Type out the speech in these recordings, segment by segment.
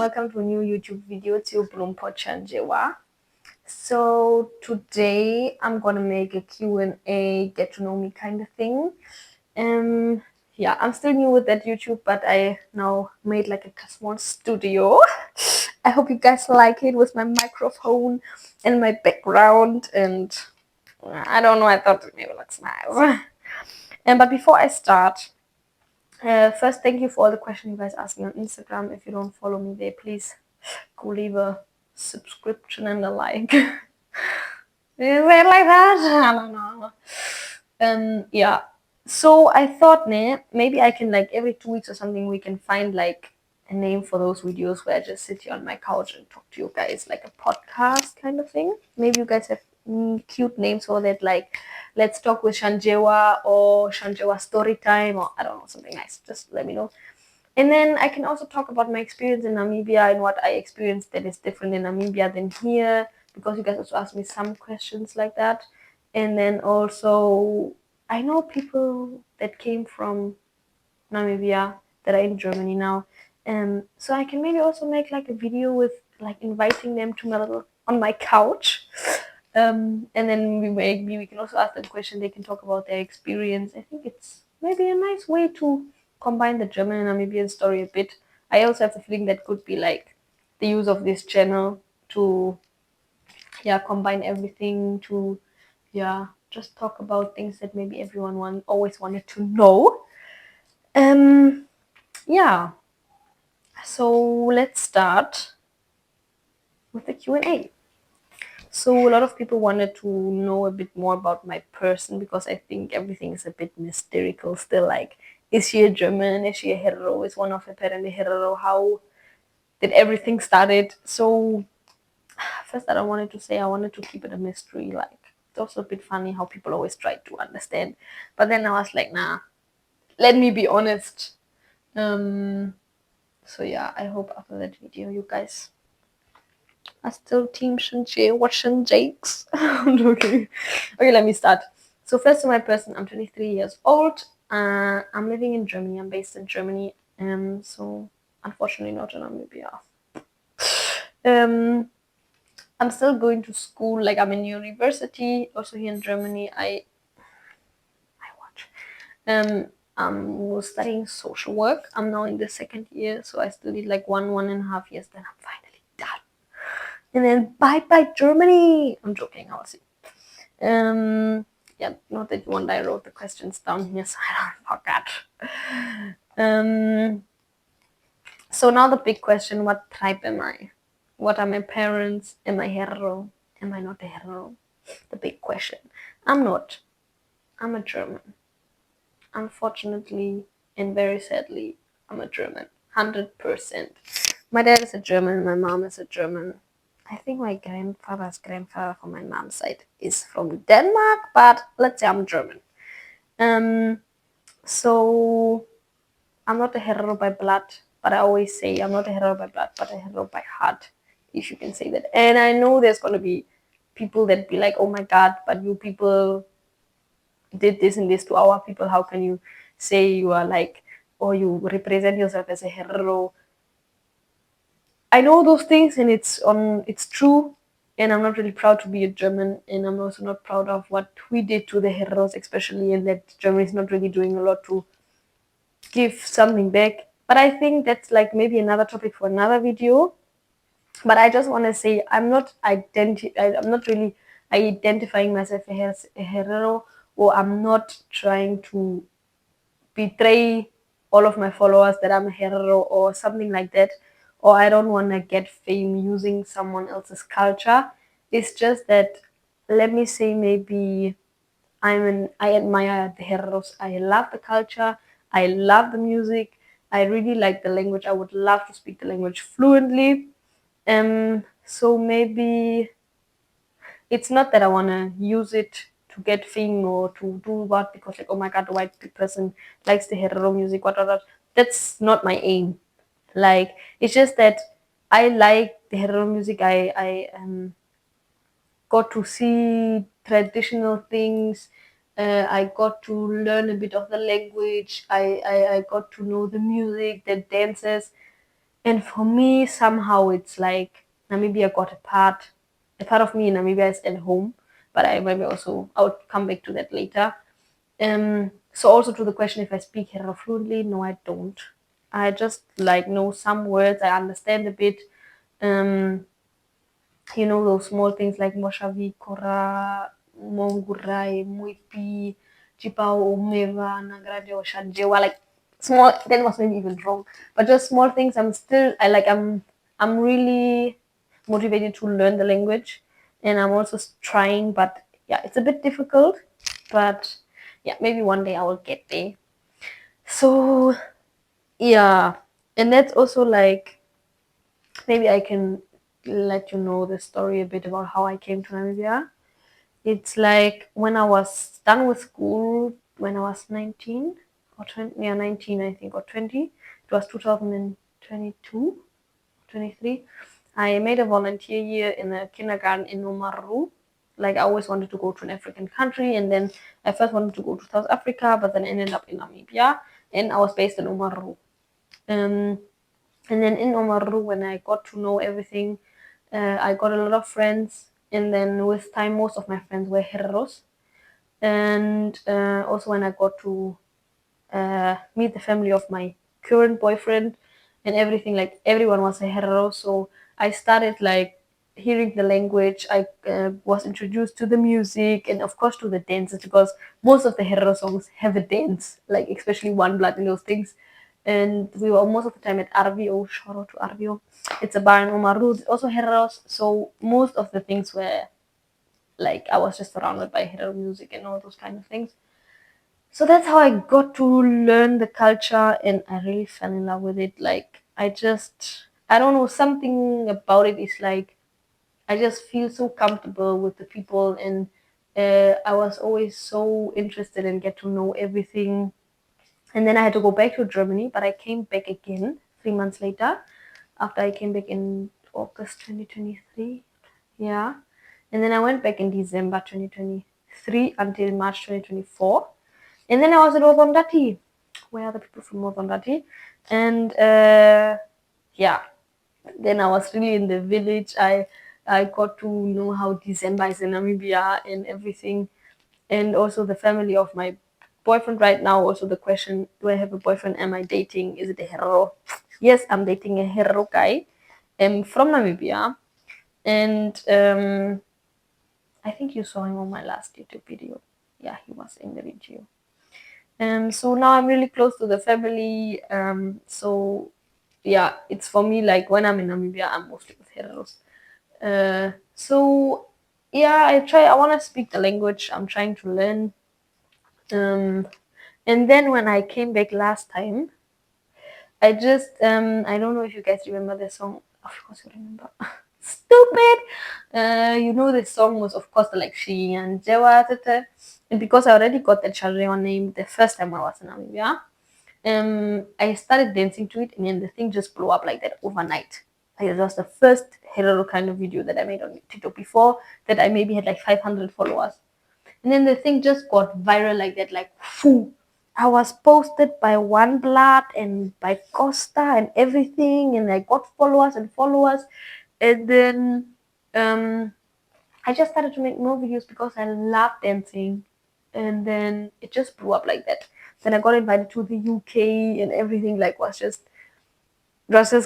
welcome to a new YouTube video. It's your Bloompo Chanjewa. So today I'm gonna make a Q&A, get to know me kind of thing. Yeah, I'm still new with that YouTube, but I now made like a small studio. I hope you guys like it with my microphone and my background, and I don't know, I thought it maybe looks nice. But before I start, first, thank you for all the questions you guys asked me on Instagram. If you don't follow me there, please go leave a subscription and a like. Is it like that? I don't know. Yeah. So I thought, maybe I can, like, every 2 weeks or something, we can find like a name for those videos where I just sit here on my couch and talk to you guys, like a podcast kind of thing. Maybe you guys have cute names for that, like Let's Talk with Shanjewa or Shanjewa Story Time, or I don't know, something nice. Just let me know. And then I can also talk about my experience in Namibia and what I experienced that is different in Namibia than here, because you guys also asked me some questions like that. And then also, I know people that came from Namibia that are in Germany now. So I can maybe also make like a video with like inviting them to my little on my couch. And then we can also ask them questions. They can talk about their experience. I think it's maybe a nice way to combine the German and Namibian story a bit. I also have the feeling that could be like the use of this channel to combine everything, to just talk about things that maybe everyone always wanted to know. Um yeah, so let's start with the Q&A. So a lot of people wanted to know a bit more about my person, because I think everything is a bit mystical still. Like, is she a German? Is she a hetero? Is one of her parents a hetero? How did everything started? So first that I wanted to say, I wanted to keep it a mystery. Like, it's also a bit funny how people always try to understand. But then I was like, nah, let me be honest. So yeah, I hope after that video you guys are still Team Shinji watching Jakes. I'm joking. Okay, let me start. So first to my person, I'm 23 years old. I'm living in Germany. I'm based in Germany. So unfortunately not in Namibia. I'm still going to school. Like, I'm in university, also here in Germany. I'm studying social work. I'm now in the second year, so I still need like 1.5 years. Then I'm finally done. And then bye Germany. I'm joking. I'll see. Yeah, not that you wonder, I wrote the questions down here, so I don't forget. So now the big question: what tribe am I? What are my parents? Am I hetero? Am I not a hetero? The big question. I'm not. I'm a German. Unfortunately and very sadly, I'm a German. 100%. My dad is a German, my mom is a German. I think my grandfather's grandfather from my mom's side is from Denmark, but let's say I'm German. So I'm not a hetero by blood, but I always say I'm not a hetero by blood, but a hetero by heart, if you can say that. And I know there's gonna be people that be like, oh my god, but you people did this and this to our people. How can you say you are like, or you represent yourself as a hetero? I know those things, and it's true. And I'm not really proud to be a German, and I'm also not proud of what we did to the heteros, especially, and that Germany is not really doing a lot to give something back. But I think that's like maybe another topic for another video. But I just want to say I'm not really identifying myself as a hetero, or I'm not trying to betray all of my followers that I'm a hetero or something like that, or I don't want to get fame using someone else's culture. It's just that, let me say, maybe I admire the heteros. I love the culture. I love the music. I really like the language. I would love to speak the language fluently. So maybe it's not that I want to use it to get fame or to do what, because like, oh my god, the white person likes the hetero music, what. That's not my aim. Like, it's just that I like the hetero music. I got to see traditional things. I got to learn a bit of the language. I got to know the music, the dances. And for me, somehow it's like Namibia got a part of me in Namibia is at home, but I maybe also I'll come back to that later. So also to the question if I speak Herero fluently, no, I don't. I just like know some words, I understand a bit. Um, you know those small things like Moshavi, Kora, Mongurai, Muipi, Chipao, Umeva, Nagrade, Oshajewa, like small that was maybe even wrong. But just small things I'm really motivated to learn the language and I'm also trying, but yeah, it's a bit difficult. But yeah, maybe one day I will get there. So yeah. And that's also like maybe I can let you know the story a bit about how I came to Namibia. It's like when I was done with school, when I was 19 or 20, yeah, 19, I think, or 20. It was 2022, 23. I made a volunteer year in a kindergarten in Omaru. Like I always wanted to go to an African country, and then I first wanted to go to South Africa, but then ended up in Namibia, and I was based in Omaru. Um, and then in Omaru, when I got to know everything, I got a lot of friends. And then with time, most of my friends were Hereros. And also when I got to meet the family of my current boyfriend and everything, like everyone was a Herero. So I started like hearing the language. I was introduced to the music and of course to the dances because most of the Herero songs have a dance, like especially One Blood and those things. And we were most of the time at RVO. Shout out to RVO. It's a bar in Omaru. It's also Hereros. So most of the things were like I was just surrounded by Herero music and all those kind of things. So that's how I got to learn the culture and I really fell in love with it. Like I don't know, something about it is like I just feel so comfortable with the people and I was always so interested and get to know everything. And then I had to go back to Germany, but I came back again 3 months later after I came back in August 2023. Yeah. And then I went back in December 2023 until March 2024. And then I was in Ozondati. Where are the people from Ozondati? And yeah, then I was really in the village. I got to know how December is in Namibia and everything. And also the family of my boyfriend right now. Also the question, do I have a boyfriend? Am I dating? Is it a Herero? Yes, I'm dating a Herero guy. From Namibia. And I think you saw him on my last YouTube video. Yeah, he was in the video. So now I'm really close to the family. So yeah, it's for me like when I'm in Namibia, I'm mostly with Hereros. So yeah, I want to speak the language. I'm trying to learn. Um, and then when I came back last time, I don't know if you guys remember the song. Of course you remember. Stupid. You know the song was of course the like she and Jewa, and because I already got the Chajewa name the first time I was in Namibia, I started dancing to it, and then the thing just blew up like that overnight. Like it was the first Herero kind of video that I made on TikTok before that I maybe had like 500 followers. And then the thing just got viral like that, like, phew. I was posted by One Blood and by Costa and everything, and I got followers and followers. And then um, I just started to make more videos because I love dancing. And then it just blew up like that. Then I got invited to the UK and everything like was just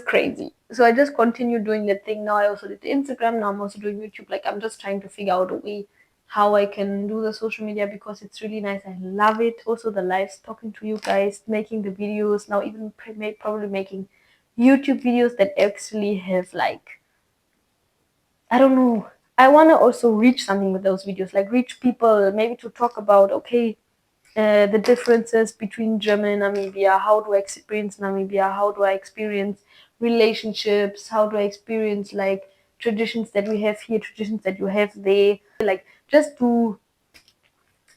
crazy. So I just continued doing that thing. Now I also did Instagram. Now I'm also doing YouTube. Like I'm just trying to figure out a way how I can do the social media because it's really nice. I love it. Also the lives, talking to you guys, making the videos. Now even probably making YouTube videos that actually have like I don't know. I want to also reach something with those videos, like reach people, maybe to talk about okay, the differences between Germany and Namibia. How do I experience Namibia? How do I experience relationships? How do I experience like traditions that we have here, traditions that you have there? Like just to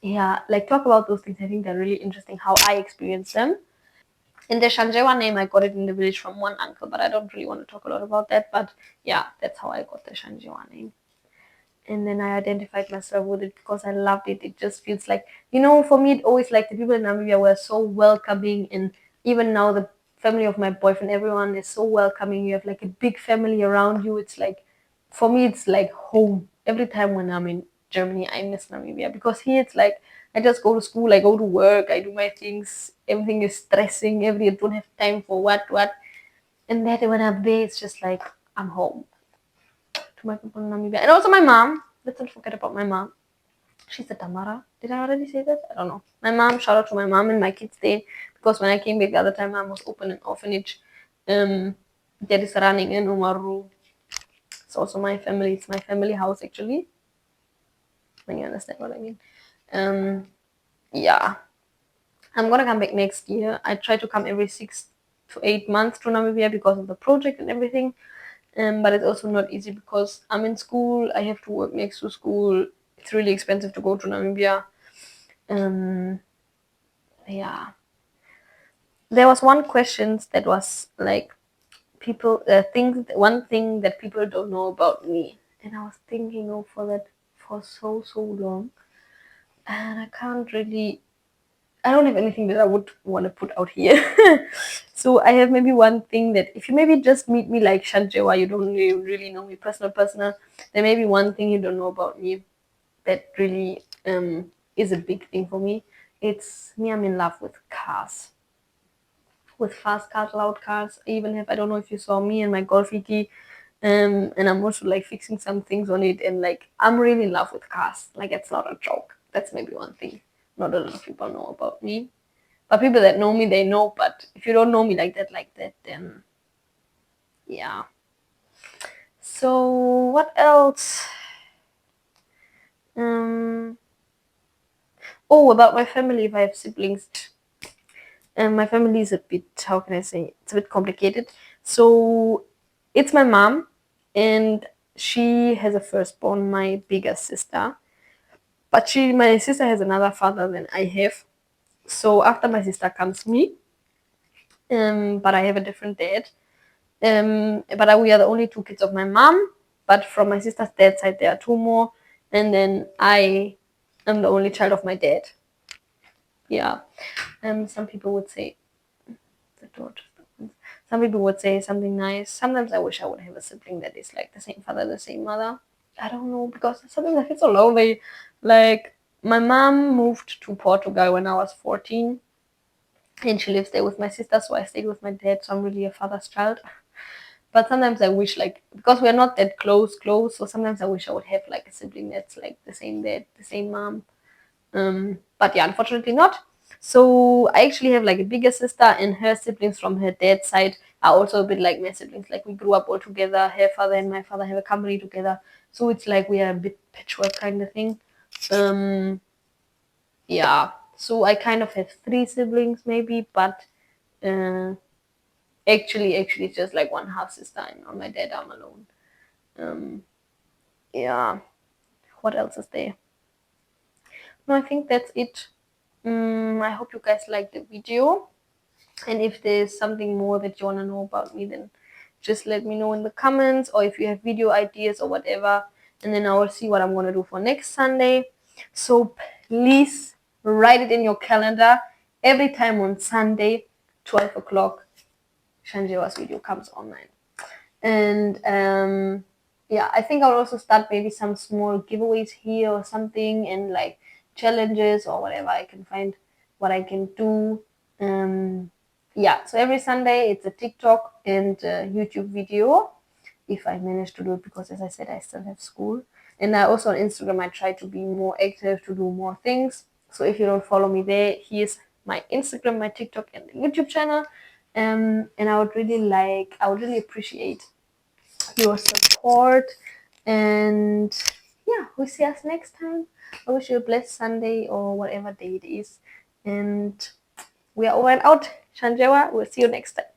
yeah, like talk about those things. I think they're really interesting how I experience them. And the Shanjewa name, I got it in the village from one uncle, but I don't really want to talk a lot about that. But yeah, that's how I got the Shanjewa name. And then I identified myself with it because I loved it. It just feels like, for me, it always like the people in Namibia were so welcoming, and even now family of my boyfriend, everyone is so welcoming. You have like a big family around you. It's like, for me, it's like home. Every time when I'm in Germany, I miss Namibia, because here it's like I just go to school, I go to work, I do my things. Everything is stressing. I don't have time for what. And that when I'm there, it's just like I'm home to my people in Namibia. And also my mom. Let's not forget about my mom. She's a Tamara. Did I already say that? I don't know. My mom, shout out to my mom and my kids there. Because when I came back the other time, mom was open an orphanage. That is running in Umaru. It's also my family. It's my family house, actually. When you understand what I mean. Yeah. I'm gonna come back next year. I try to come every 6 to 8 months to Namibia because of the project and everything. But it's also not easy because I'm in school. I have to work next to school. It's really expensive to go to Namibia. Yeah. There was one question that was like, people think one thing that people don't know about me, and I was thinking for that for so long, and I don't have anything that I would want to put out here. So I have maybe one thing that if you maybe just meet me like Shanjewa, you don't really know me personal, then maybe one thing you don't know about me that really is a big thing for me. It's me. I'm in love with cars, with fast cars, loud cars. I even have, I don't know if you saw me and my Golf ET, and I'm also like fixing some things on it, and like I'm really in love with cars. Like it's not a joke. That's maybe one thing not a lot of people know about me. But people that know me, they know. But if you don't know me like that, then yeah. So what else? Um. Oh, about my family. If I have siblings, and my family is a bit, how can I say, it's a bit complicated. So it's my mom, and she has a firstborn, my bigger sister, but my sister has another father than I have. So after my sister comes me, but I have a different dad. But we are the only two kids of my mom, but from my sister's dad side there are two more, and then I am the only child of my dad. Yeah. Some people would say the door just opens. Some people would say something nice. Sometimes I wish I would have a sibling that is like the same father, the same mother. I don't know, because sometimes I feel so lonely. Like my mom moved to Portugal when I was 14, and she lives there with my sister, so I stayed with my dad. So I'm really a father's child. But sometimes I wish, like, because we're not that close, so sometimes I wish I would have like a sibling that's like the same dad, the same mom. But yeah, unfortunately not. So I actually have like a bigger sister, and her siblings from her dad's side are also a bit like my siblings. Like we grew up all together. Her father and my father have a company together. So it's like we are a bit patchwork kind of thing. Yeah. So I kind of have three siblings maybe, but uh, actually it's just like one half sister, and on my dad I'm alone. Yeah. What else is there? No, I think that's it. I hope you guys liked the video. And if there's something more that you want to know about me, then just let me know in the comments, or if you have video ideas or whatever. And then I will see what I'm going to do for next Sunday. So please write it in your calendar. Every time on Sunday, 12 o'clock, Shanjewa's video comes online. And yeah, I think I'll also start maybe some small giveaways here or something, and like challenges or whatever I can find, what I can do. Yeah, so every Sunday it's a TikTok and a YouTube video, if I manage to do it, because as I said, I still have school. And I also on Instagram, I try to be more active, to do more things. So if you don't follow me there, here's my Instagram, my TikTok, and the YouTube channel. And I would really appreciate your support. And yeah, we'll see us next time. I wish you a blessed Sunday or whatever day it is. And we are over and out. Shanjewa, we'll see you next time.